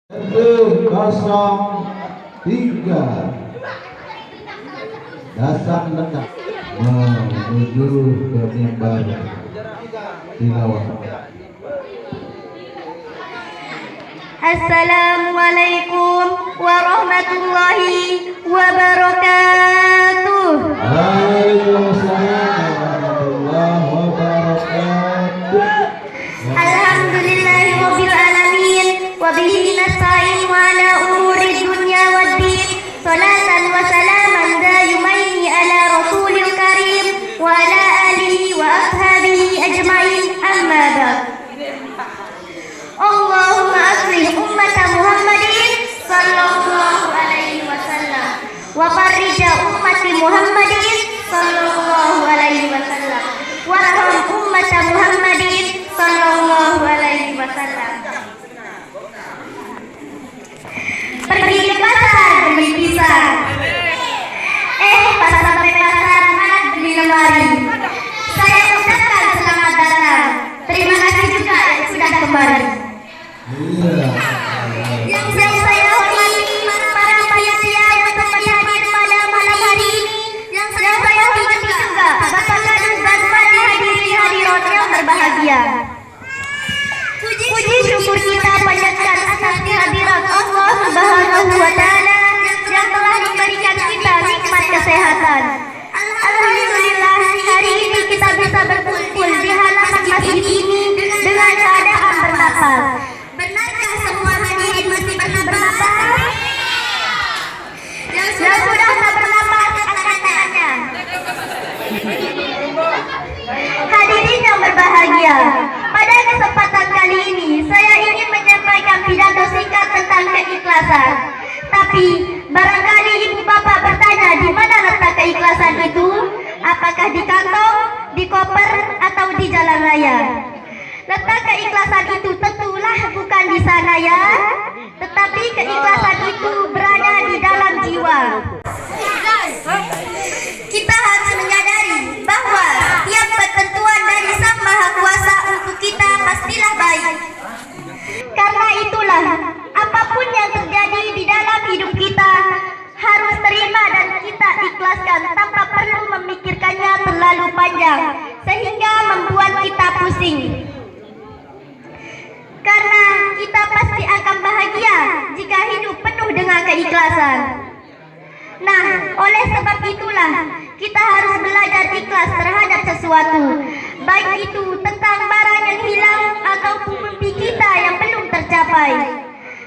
03 dasar letak menuju ke mimbar tilawah. Assalamualaikum warahmatullahi wabarakatuh. Waalaikumsalam warahmatullahi wabarakatuh. Alhamdulillahirabbil alamin wa bihi nasta'inu ala umuri dunya waddin. Salatan wa salaman daimaini ala rasulil karim wa ala alihi wa ashabihi ajmain, amma ba'd. Allahumma aslih ummata Muhammadin sallallahu alaihi wasallam wa farrija ummati Muhammadin sallallahu alaihi wasallam warham ummata Muhammadin sallallahu alaihi wasallam. Pergi ke pasar beli pisang, pas sampai pasar malah beli lemari. Saya ucapkan selamat datang, terima kasih juga yang sudah kembali. Yang saya hormati para panitia yang telah hadir pada malam hari ini. Yang saya hormati juga Bapak Kadus dan para hadirin hadirat yang berbahagia. Puji syukur kita panjatkan atas kehadiran Allah Subhanahu wa Ta'ala yang telah memberikan kita nikmat kesehatan. Alhamdulillah, hari ini kita bisa berkumpul di halaman masjid ini dengan keadaan bernapas. Benarkah semua hadirin masih pernah bernapas? Yang sudah tak bernapas akan tanya. Hadirin yang berbahagia, pada kesempatan kali ini saya ingin menyampaikan pidato singkat tentang keikhlasan. Tapi barangkali ibu bapak bertanya, di mana letak keikhlasan itu? Apakah di kantong, di koper, atau di jalan raya? Letak keikhlasan itu tentulah bukan di sana ya, tetapi keikhlasan itu berada di dalam jiwa. Kita harus menyadari bahwa tiap ketentuan dari Sang Maha Kuasa untuk kita pastilah baik. Karena itulah, apapun yang terjadi di dalam hidup kita harus terima dan kita ikhlaskan tanpa perlu memikirkannya terlalu panjang sehingga membuat kita pusing. Karena kita pasti akan bahagia jika hidup penuh dengan keikhlasan. Nah, oleh sebab itulah kita harus belajar ikhlas terhadap sesuatu, baik itu tentang barang yang hilang ataupun mimpi kita yang belum tercapai.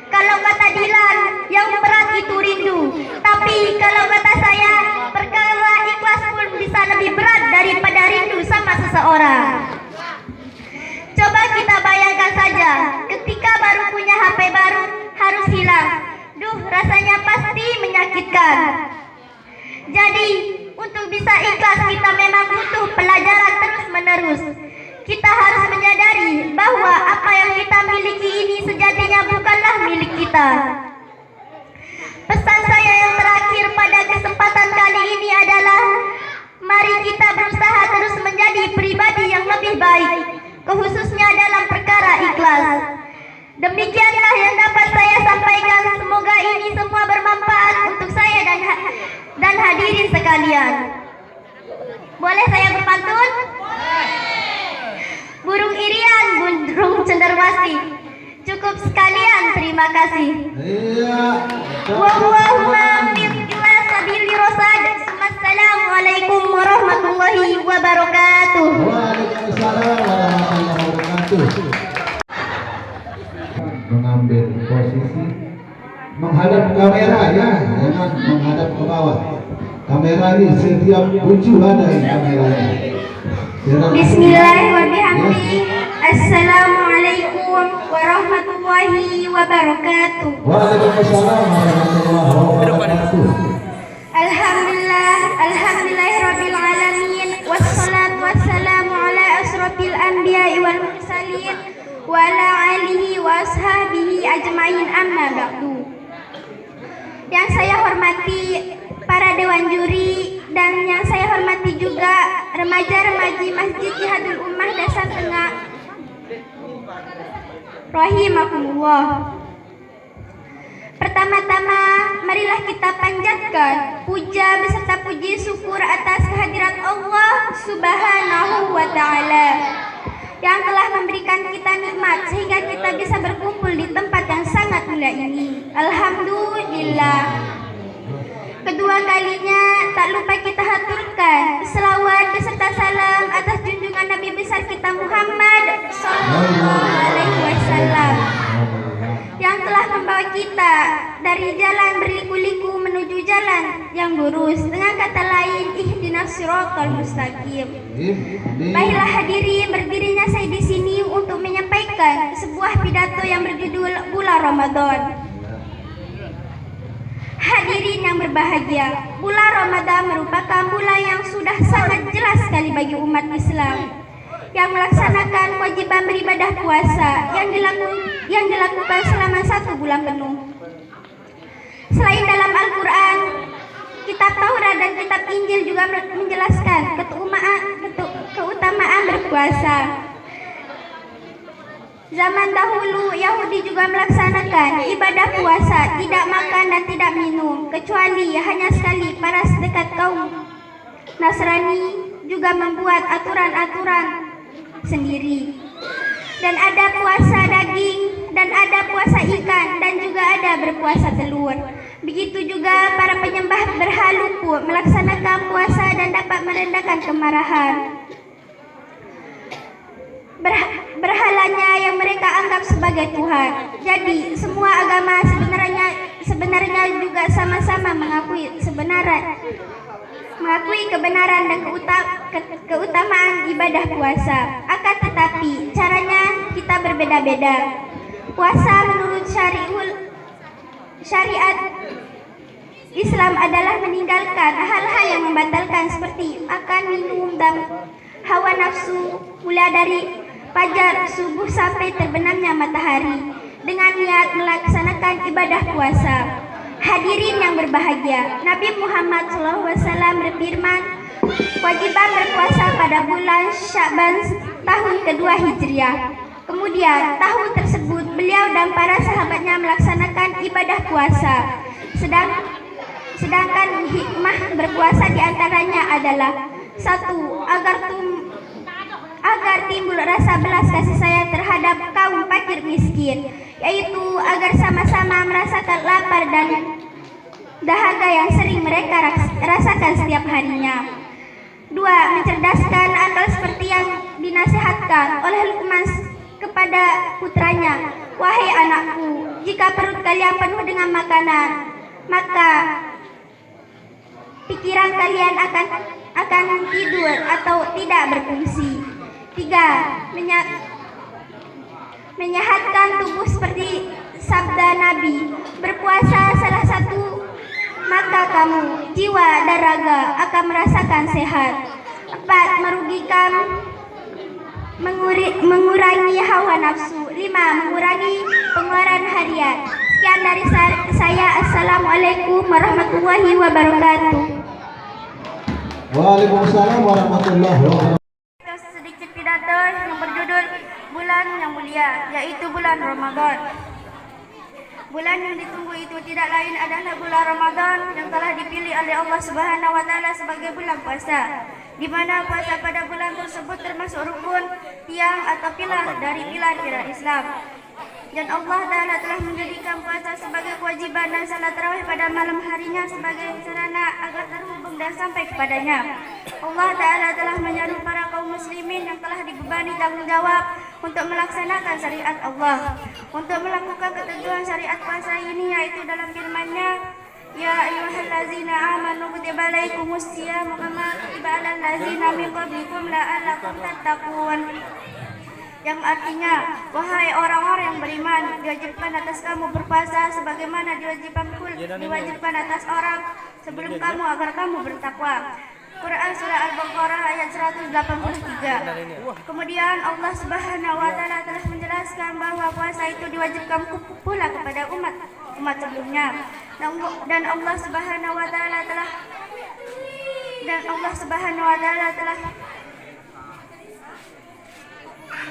Kalau kata Dilan, yang berat itu rindu. Tapi kalau kata saya, perkara ikhlas pun bisa lebih berat daripada rindu sama seseorang. Coba kita bayangkan saja, ketika baru punya HP baru harus hilang. Duh, rasanya pasti menyakitkan. Jadi, untuk bisa ikhlas kita memang butuh pelajaran terus-menerus. Kita harus menyadari bahwa apa yang kita miliki ini sejatinya bukanlah milik kita. Pesan saya yang terakhir pada kesempatan kali ini adalah, mari kita berusaha terus menjadi pribadi yang lebih baik, khususnya dalam perkara ikhlas. Demikianlah yang dapat saya sampaikan. Semoga ini semua bermanfaat untuk saya dan hadirin sekalian. Boleh saya berpantun? Burung irian, burung cenderawasih. Cukup sekalian, terima kasih. Wallahumma ila sabili rasyad. Assalamualaikum warahmatullahi wabarakatuh. Waalaikumsalam warahmatullahi wabarakatuh. Mengambil posisi menghadap kamera ya, jangan menghadap ke bawah. Kamera ini setiap ujung ada di kameranya. Bismillahirrahmanirrahim. Assalamualaikum warahmatullahi wabarakatuh. Waalaikumsalam warahmatullahi wabarakatuh. Alhamdulillahirabbil alamin, wassalatu wassalamu ala asrofil anbiya'i wal mursalin wa ala alihi wa ashabihi ajmain, amma ba'du. Yang saya hormati para dewan juri dan yang saya hormati juga remaja-remaji Masjid Jihadul Ummah Dasar Tengah rahimakumullah. panjatkan puja beserta puji syukur atas kehadirat Allah Subhanahu wa Ta'ala yang telah memberikan kita nikmat sehingga kita bisa berkumpul di tempat yang sangat mulia ini. Alhamdulillah. Kedua kalinya tak lupa kita haturkan selawat beserta salam atas junjungan Nabi besar kita Muhammad Sallallahu Alaihi Wasallam yang telah membawa kita dari jalan berliku-liku menuju jalan yang lurus, dengan kata lain ihdinas siratal mustaqim. Baiklah hadirin, berdirinya saya di sini untuk menyampaikan sebuah pidato yang berjudul Bulan Ramadan. Hadirin yang berbahagia, bulan Ramadan merupakan bulan yang sudah sangat jelas sekali bagi umat Islam yang melaksanakan kewajiban beribadah puasa yang dilakukan selama 1 bulan penuh. Selain dalam Al-Quran, kitab Taurat dan kitab Injil juga menjelaskan keutamaan berpuasa. Zaman dahulu Yahudi juga melaksanakan ibadah puasa, tidak makan dan tidak minum, kecuali hanya sekali. Para sedekat kaum Nasrani juga membuat aturan-aturan sendiri. Dan ada puasa daging, dan ada puasa ikan, dan juga ada berpuasa telur. Begitu juga para penyembah berhala pun melaksanakan puasa dan dapat meredakan kemarahan berhalanya yang mereka anggap sebagai Tuhan. Jadi semua agama sebenarnya juga sama-sama mengakui kebenaran dan keutamaan ibadah puasa. Akan tetapi caranya kita berbeda-beda. Puasa menurut syariat Islam adalah meninggalkan hal-hal yang membatalkan seperti makan, minum, dan hawa nafsu mulai dari fajar subuh sampai terbenamnya matahari dengan niat melaksanakan ibadah puasa. Hadirin yang berbahagia, Nabi Muhammad SAW berfirman, kewajiban berpuasa pada bulan Sya'ban tahun kedua Hijriah. Kemudian tahun tersebut beliau dan para sahabatnya melaksanakan ibadah puasa. Sedangkan hikmah berpuasa diantaranya adalah 1. Agar timbul rasa belas kasih sayang terhadap kaum fakir miskin, yaitu agar sama-sama merasakan lapar dan dahaga yang sering mereka rasakan setiap harinya. 2. Mencerdaskan akal seperti yang dinasihatkan oleh Luqman kepada putranya, wahai anakku, jika perut kalian penuh dengan makanan, maka pikiran kalian akan tidur atau tidak berfungsi. 3. Menyehatkan tubuh seperti sabda Nabi, berpuasa salah satu maka kamu, jiwa dan raga akan merasakan sehat. 4. Mengurangi hawa nafsu. 5. Mengurangi pengeluaran harian. Sekian dari saya. Assalamualaikum warahmatullahi wabarakatuh. Waalaikumsalam warahmatullahi wabarakatuh. Sedikit pidato yang berjudul bulan yang mulia, yaitu bulan Ramadan. Bulan yang ditunggu itu tidak lain adalah bulan Ramadan yang telah dipilih oleh Allah Subhanahu wa Ta'ala sebagai bulan puasa, di mana puasa pada bulan tersebut termasuk rukun, tiang atau pilar dari pilar-pilar Islam. Dan Allah Ta'ala telah menjadikan puasa sebagai kewajiban dan salat tarawih pada malam harinya sebagai sarana agar terhubung dan sampai kepadanya. Allah Ta'ala telah menyeru para kaum muslimin yang telah dibebani tanggung jawab untuk melaksanakan syariat Allah, untuk melakukan ketentuan syariat puasa ini, yaitu dalam firman-Nya, ya ayyuhallazina amanu kutiba alaikumus syiyamu kama kutiba alal ladzina min qablikum la'allakum tattaqun, yang artinya, wahai orang-orang yang beriman, diwajibkan atas kamu berpuasa sebagaimana diwajibkan atas orang sebelum kamu agar kamu bertakwa. Quran Surah Al-Baqarah ayat 183. Kemudian Allah Subhanahu wa Ta'ala telah menjelaskan bahwa puasa itu diwajibkan pula kepada umat sebelumnya. Dan Allah Subhanahu wa Ta'ala telah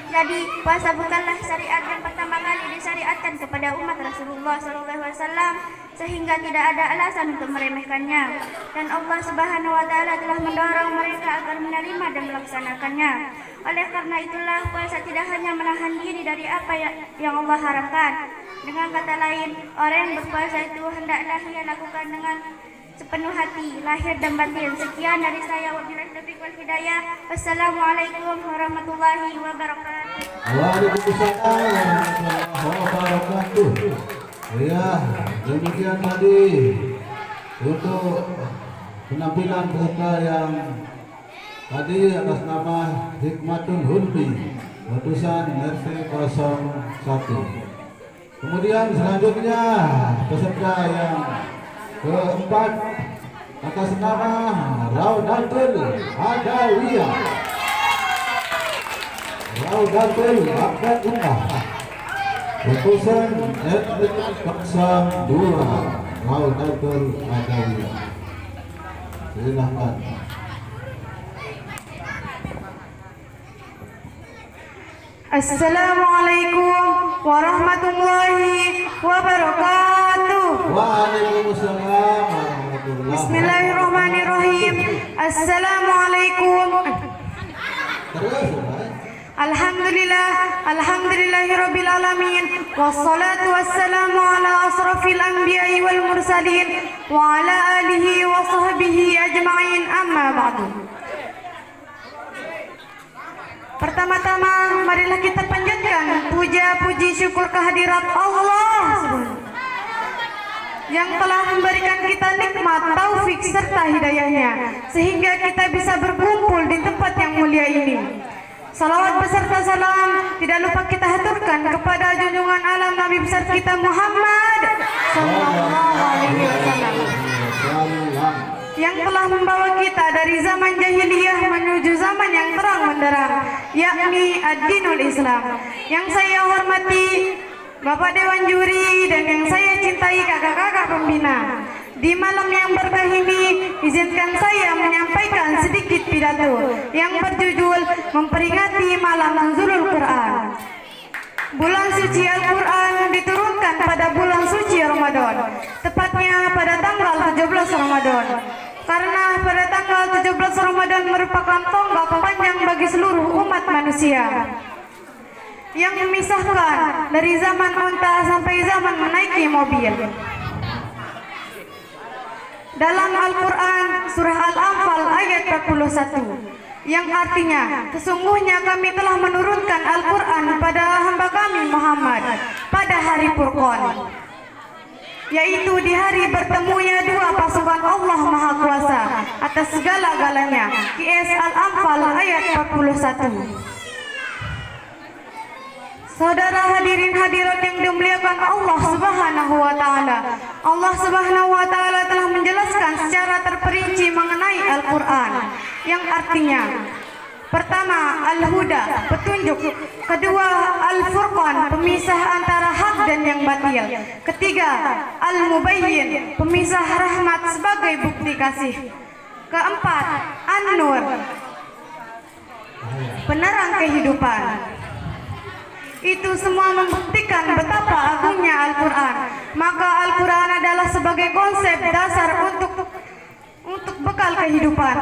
Jadi puasa bukanlah syariat yang pertama kali disyariatkan kepada umat Rasulullah SAW, sehingga tidak ada alasan untuk meremehkannya. Dan Allah Subhanahu wa Ta'ala telah mendorong mereka agar menerima dan melaksanakannya. Oleh karena itulah puasa tidak hanya menahan diri dari apa yang Allah haramkan. Dengan kata lain, orang yang berpuasa itu hendaklah ia lakukan dengan sepenuh hati, lahir dan batin. Sekian dari saya, wabillahi taufiq wal hidayah. Wassalamualaikum warahmatullahi wabarakatuh. Waalaikumsalam warahmatullahi wabarakatuh. Ya, demikian tadi untuk penampilan peserta yang tadi atas nama Hikmatul Hulmi, letusan RT 01. Kemudian selanjutnya peserta yang keempat atas nama Raudatul Adawiyah, Raudatul Adawiyah, letusan RT 02, Raudatul Adawiyah. Silakan. Assalamualaikum warahmatullahi wabarakatuh. Waalaikumsalam warahmatullahi. Bismillahirrahmanirrahim. Assalamualaikum. Terus, Alhamdulillahirabbil alamin. Wassalatu wassalamu ala asrafil anbiya'i wal mursalin wa ala alihi wa sahbihi ajma'in, amma ba'du. Pertama-tama, marilah kita panjatkan puja puji syukur kehadirat Allah yang telah memberikan kita nikmat, taufik serta hidayahnya, sehingga kita bisa berkumpul di tempat yang mulia ini. Salawat beserta salam tidak lupa kita haturkan kepada junjungan alam Nabi besar kita Muhammad sallallahu alaihi wasallam, yang telah membawa kita dari zaman jahiliyah menuju zaman yang terang benderang, yakni ad-dinul Islam. Yang saya hormati Bapak Dewan Juri dan yang saya cintai kakak-kakak pembina, di malam yang berkah ini izinkan saya menyampaikan sedikit pidato yang berjudul memperingati malam Nuzulul Quran. Bulan suci Al-Quran diturunkan pada bulan suci Ramadan, tepatnya pada tanggal 17 Ramadan. Karena pada tanggal 17 Ramadan merupakan tonggak panjang bagi seluruh umat manusia, yang memisahkan dari zaman unta sampai zaman menaiki mobil. Dalam Al-Quran surah Al-Anfal ayat 41, yang artinya, sesungguhnya kami telah menurunkan Al-Quran pada hamba kami Muhammad pada hari Furqan, yaitu di hari bertemunya dua pasukan Allah Maha Kuasa atas segala-galanya. QS Al-Anfal ayat 41. Saudara hadirin hadirat yang dimuliakan Allah Subhanahu wa Ta'ala, Allah Subhanahu wa Ta'ala telah menjelaskan secara terperinci mengenai Al-Quran, yang artinya, pertama, Al-Huda, petunjuk; kedua, Al-Furqan, pemisah antara hak dan yang batil; ketiga, Al-Mubayyin, pemisah rahmat sebagai bukti kasih; keempat, An-Nur, penerang kehidupan. Itu semua membuktikan betapa agungnya Al-Quran. Maka Al-Quran adalah sebagai konsep dasar untuk bekal kehidupan,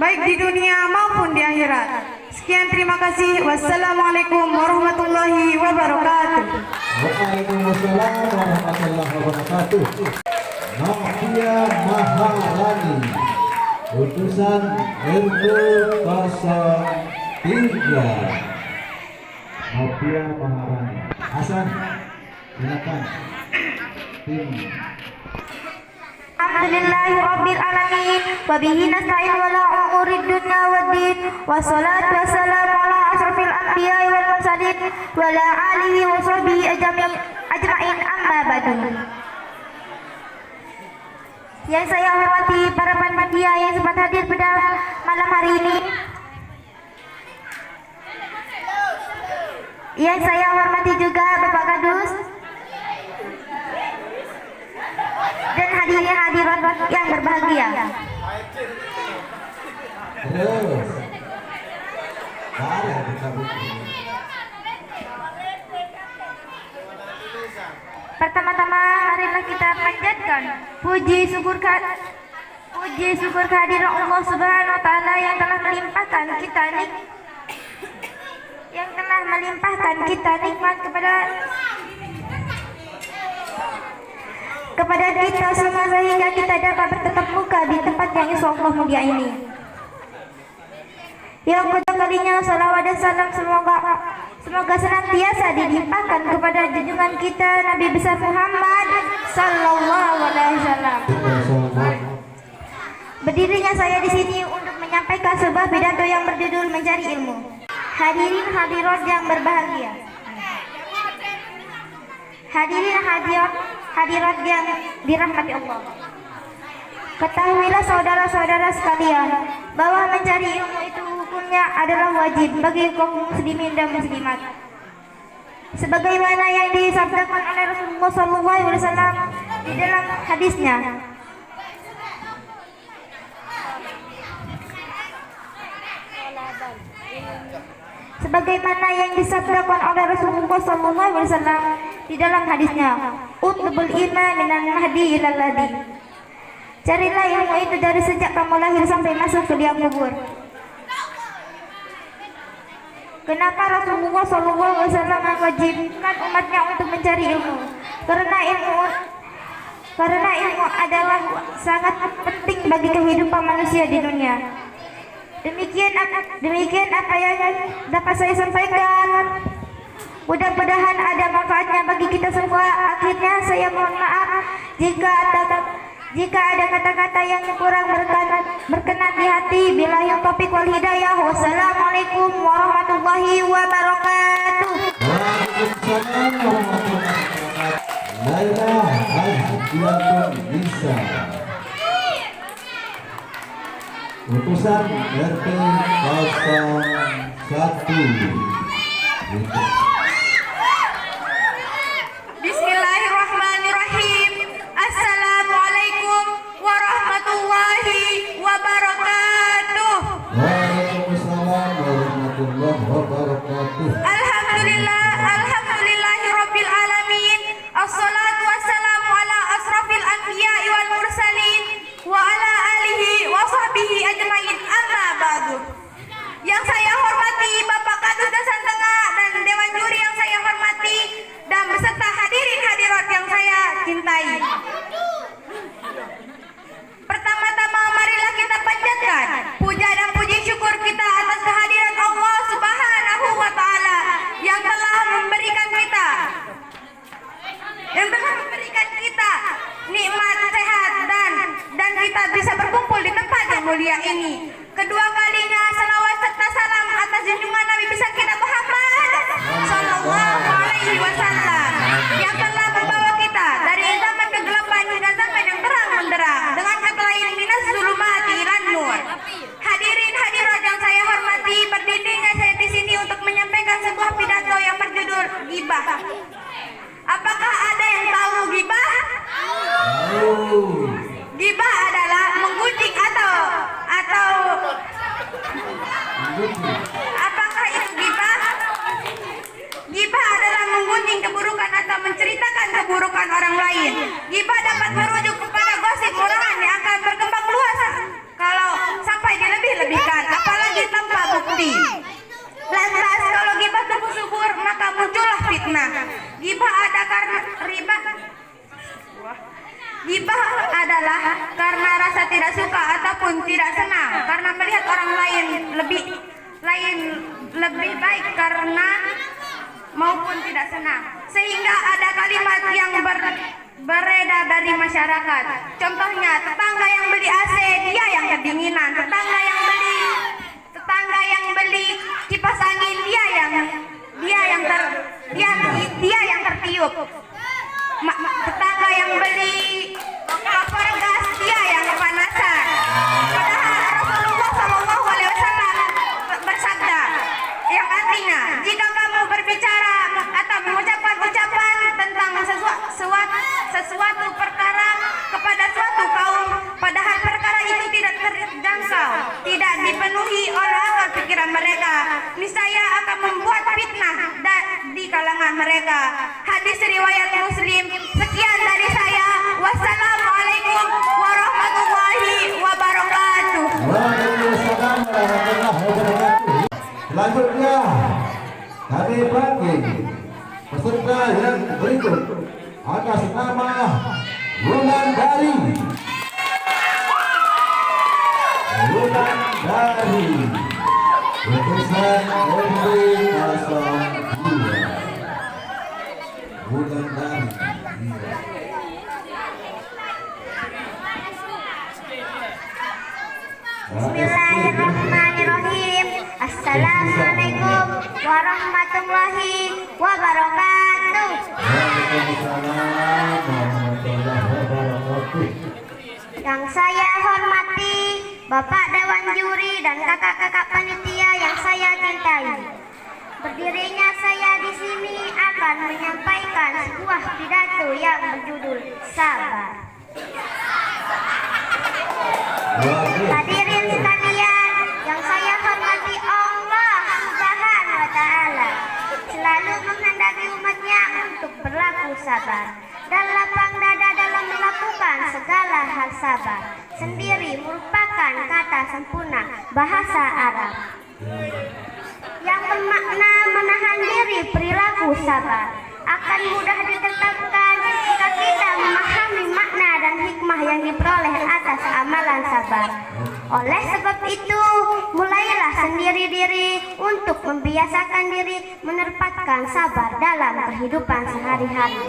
baik di dunia maupun di akhirat. Sekian, terima kasih. Wassalamualaikum warahmatullahi wabarakatuh. Waalaikumsalam warahmatullahi wabarakatuh. Novia Maharani, utusan RT 03. Novia Maharani. Hasan, silakan. Tim. Alhamdulillahirabbil alamin wa bihi nasta'in wala umurid dunya waddin wassalatu wassalamu ala asrofil anbiya'i wal mursalin wa ala alihi wa sahbihi ajma'in, amma ba'du. Yang saya hormati para panitia yang sempat hadir pada malam hari ini, yang saya hormati juga Bapak Kadus dan hadirin hadirat yang berbahagia. Terus. Ada kita butuh. Pertama-tama marilah kita panjatkan puji syukur kehadiran Allah Subhanahu wa taala yang telah melimpahkan kita nikmat kepada kita semua sehingga kita dapat bertetap muka di tempat yang insyaallah mulia ini. Yang kedua kalinya salawat dan salam semoga senantiasa dilimpahkan kepada junjungan kita Nabi besar Muhammad sallallahu alaihi wasallam. Berdirinya saya di sini untuk menyampaikan sebuah pidato yang berjudul Mencari Ilmu. Hadirin hadirat yang berbahagia. Hadirin hadirat yang dirahmati Allah. Ketahuilah saudara-saudara sekalian bahwa mencari ilmu itu hukumnya adalah wajib bagi kaum muslimin dan muslimat. Sebagaimana yang disabdakan oleh Rasulullah SAW di dalam hadisnya. Sebagaimana yang disabdakan oleh Rasulullah SAW di dalam hadisnya, utlubul ilma minal mahdi ilal ladi. Carilah ilmu itu dari sejak kamu lahir sampai masuk ke liang kubur. Kenapa Rasulullah SAW mewajibkan umatnya untuk mencari ilmu? Karena ilmu adalah sangat penting bagi kehidupan manusia di dunia. Demikian apa yang dapat saya sampaikan. Mudah-mudahan ada manfaatnya bagi kita semua. Akhirnya saya mohon maaf jika ada kata-kata yang kurang berkenan di hati. Billahi taufiq wal hidayah. Wassalamualaikum warahmatullahi wabarakatuh. Waalaikumsalam warahmatullahi wabarakatuh. Laila Azdiatun Nisa, utusan RT 01. Bismillahirrahmanirrahim. Assalamualaikum warahmatullahi wabarakatuh. Waalaikumsalam warahmatullahi wabarakatuh. Alhamdulillahirabbil alamin. Assalatu wassalamu ala asrafil anbiya'i wal mursalin wa ala alihi wa sahbihi ajmain. Amma ba'du. Yang saya hormati Bapak Kadus Dasan Tengah dan Dewan Juri yang saya hormati dan beserta hadirin hadirat yang saya cintai. Pertama-tama marilah kita panjatkan puja dan puji syukur kita atas kehadiran Allah Subhanahu wa taala yang telah memberikan kita nikmat sehat dan kita bisa berkumpul di tempat yang mulia ini. Kedua kalinya salawat serta salam atas junjungan Nabi besar kita Muhammad sallallahu alaihi wasallam yang telah membawa kita dari zaman kegelapan hingga zaman yang terang benderang dengan kata lain minas zulumati ilan nur. Hadirin hadirat yang saya hormati, berdirinya saya di sini untuk menyampaikan sebuah pidato yang berjudul Ghibah. Apakah ada yang tahu ghibah? Ghibah adalah menggunjing atau apakah itu ghibah? Ghibah adalah menggunjing keburukan atau menceritakan keburukan orang lain. Ghibah dapat merujuk kepada gosip murahan yang akan berkembang luas kalau sampai dilebih-lebihkan, apalagi tanpa bukti. Lantas kalau ghibah tumbuh subur maka muncullah fitnah. Ghibah adalah karena rasa tidak suka ataupun tidak senang karena melihat orang lain lebih baik karena maupun tidak senang, sehingga ada kalimat yang beredar dari masyarakat. Contohnya, tetangga yang beli AC dia yang kedinginan, tetangga yang beli kipas angin dia yang tertiup, tetangga yang beli kompor gas dia yang kepanasan. Padahal Rasulullah SAW bersabda yang artinya, jika kamu berbicara atau mengucapkan ucapan tentang sesuatu perkara kepada suatu kaum, padahal perkara itu tidak terjangkau, tidak dipenuhi oleh akal pikiran mereka, niscaya akan membuat fitnah di kalangan mereka. Hadis riwayat Muslim. bernama Wulandari. Wulandari lulusan SD 02. Wulandari. Bismillahirrahmanirrahim. Assalamualaikum warahmatullahi wabarakatuh. Waalaikumsalam warahmatullahi wabarakatuh. Yang saya hormati Bapak Dewan Juri dan kakak-kakak panitia yang saya cintai. Berdirinya saya di sini akan menyampaikan sebuah pidato yang berjudul Sabar. Hadirin sekalian yang saya hormati, Allah Subhanahu wa Ta'ala selalu menghendaki umatnya untuk berlaku sabar dan lapang dada dalam melakukan segala hal. Sabar sendiri merupakan kata sempurna bahasa Arab yang bermakna menahan diri. Perilaku sabar akan mudah ditetapkan jika kita memahami makna dan hikmah yang diperoleh atas amalan sabar. Oleh sebab itu, mulailah sendiri diri untuk membiasakan diri menerapkan sabar dalam kehidupan sehari-hari.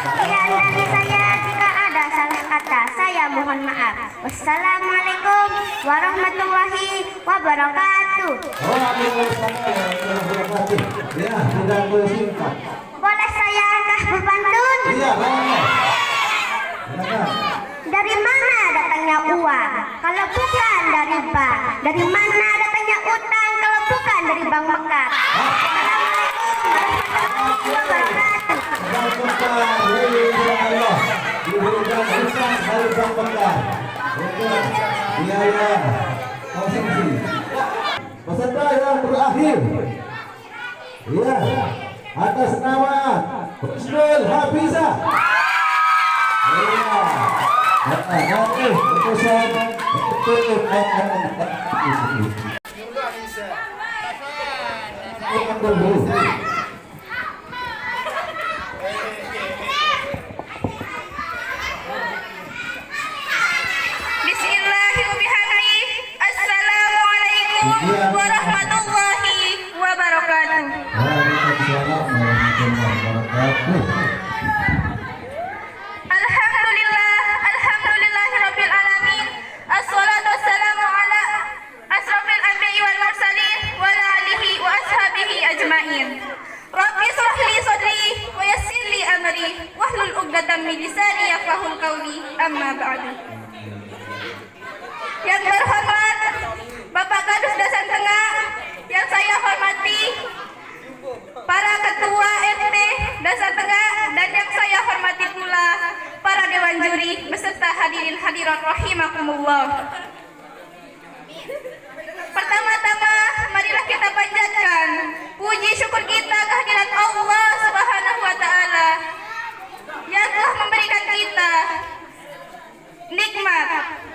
Sekian dari saya, jika ada salah kata saya mohon maaf. Wassalamualaikum warahmatullahi wabarakatuh. Waalaikumsalam warahmatullahi wabarakatuh. Ya, tidak bersingkat. Boleh saya kah berpantun? Iya, boleh. Silakan. Dari mana datangnya uang kalau bukan dari bank? Dari mana datangnya utang kalau bukan dari bank mekar? Assalamualaikum warahmatullahi wabarakatuh. Allah diberikan hutang dari bank bekar untuk biaya konsumsi. Peserta yang terakhir, ya, atas nama Husnul Hafizah. Ya, utusan Bismillahirrahmanirrahim. Assalamualaikum warahmatullahi wabarakatuh. Waalaikumsalam warahmatullahi wabarakatuh. Alhamdulillahirabbil alamin. Assalatu wassalamu ala asrofil anbiya'i wal mursalin wa ala alihi wa ashabihi ajmain. Rabbi shrah li sadri wa yassir li amri wahlul 'uqdatam min lisani yafqahul qawli. Amma ba'du. Yang terhormat Bapak Kadus Dasan Tengah, yang saya hormati para ketua RT Dasan Tengah, dan yang saya hormati pula para dewan juri beserta hadirin hadirat rahimakumullah. Pertama-tama marilah kita panjatkan puji syukur kita kehadirat Allah Subhanahu wa Ta'ala yang telah memberikan kita nikmat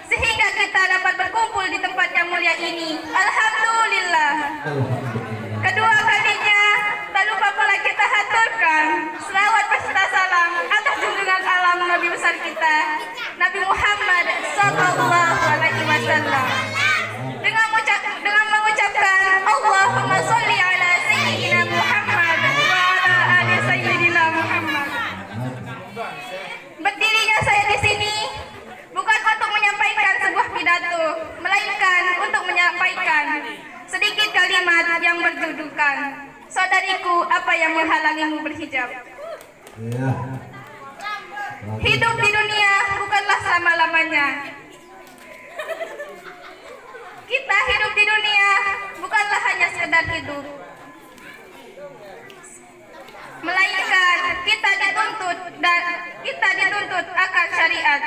sehingga kita dapat berkumpul di tempat yang mulia ini. Alhamdulillah. Kedua kalinya, tak lupa pula kita haturkan selawat beserta salam atas junjungan alam Nabi besar kita, Nabi Muhammad Sallallahu Alaihi Wasallam. Dengan mengucapkan Allahumma sholli ala Sayyidina Muhammad wa ala ali Sayyidina Muhammad. Berdirinya saya di sini bukan untuk menyampaikan sebuah pidato, melainkan untuk menyampaikan sedikit kalimat yang berjudulkan "Saudariku, apa yang menghalangimu berhijab?" Ya. Hidup di dunia bukanlah selama-lamanya. Kita hidup di dunia bukanlah hanya sekedar hidup, melainkan kita dituntut akan syariat.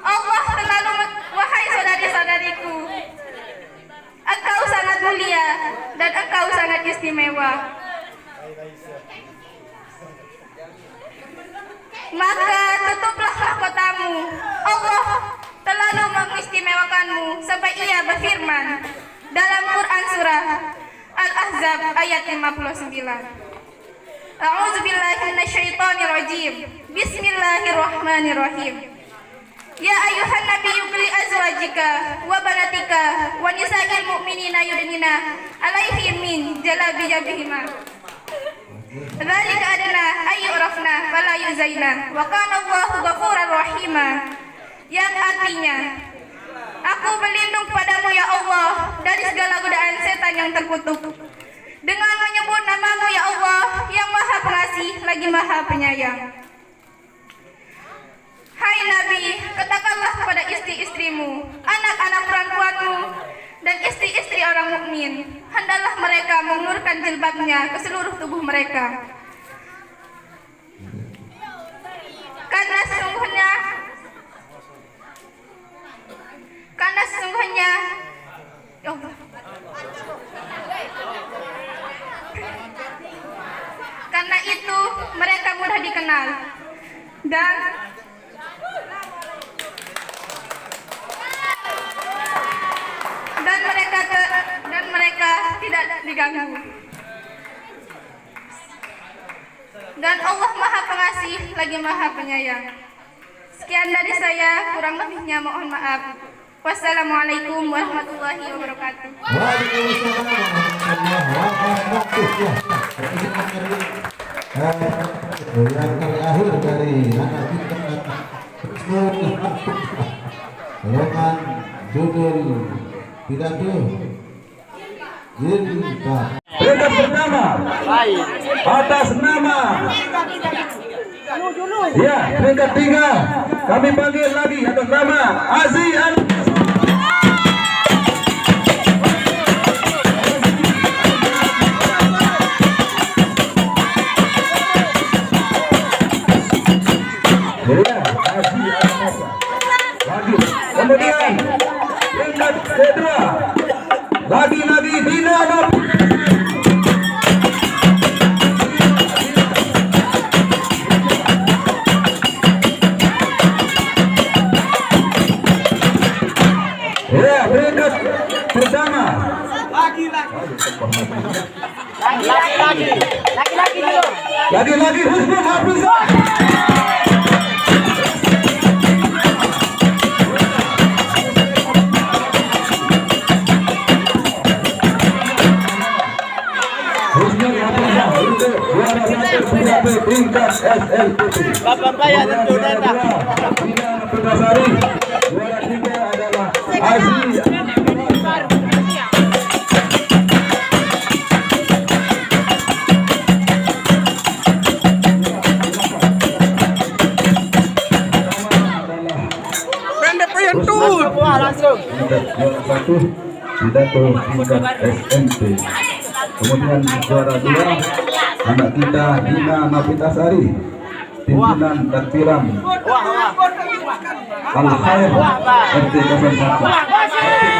Allah selalu, wahai saudari-saudariku, engkau sangat mulia dan engkau sangat istimewa. Maka tutuplah mahkotamu. Allah terlalu mengistimewakanmu sampai Ia berfirman dalam Quran surah Al-Ahzab ayat 59. A'udzubillahi minasyaitonirrajim. Bismillahirrahmanirrahim. Ya ayuhan nabiyyu qul li azwajika wa banatika wa nisa'il mu'minina yudnina 'alaihim min jalabibihima. Dzalika adna ayyurafna fala yuzaina wa kana Allahu ghafurar rahima. Yang artinya, aku berlindung padamu ya Allah dari segala godaan setan yang terkutuk dengan menyebut namamu ya Allah yang maha pengasih lagi maha penyayang. Hai Nabi, katakanlah kepada istri-istrimu, anak-anak perempuanmu, dan istri-istri orang mukmin, hendaklah mereka mengulurkan jilbabnya ke seluruh tubuh mereka. Karena sesungguhnya ya Allah. Karena itu mereka mudah dikenal dan mereka tidak diganggu. Dan Allah Maha Pengasih lagi Maha Penyayang. Sekian dari saya, kurang lebihnya mohon maaf. Wassalamualaikum warahmatullahi wabarakatuh. Waalaikumsalam warahmatullahi wabarakatuh. Yang terakhir dari anak kita golongan judul pidato Cinta. Peringkat pertama atas nama ya, peringkat 3 kami panggil lagi atas nama Aziz kemudian peringkat kedua lagi-lagi Dina ya, peringkat pertama lagi-lagi Husnul Hafizah. Tingkat SLPP. Bapak ya tentu data. Pedasari. Juara 3 adalah Aziz. Langsung. Juara 1 pidato tingkat SMP. Kemudian juara 2 anak kita Dina Nafitasari, pimpinan Takbiran Al-Khair RT 01.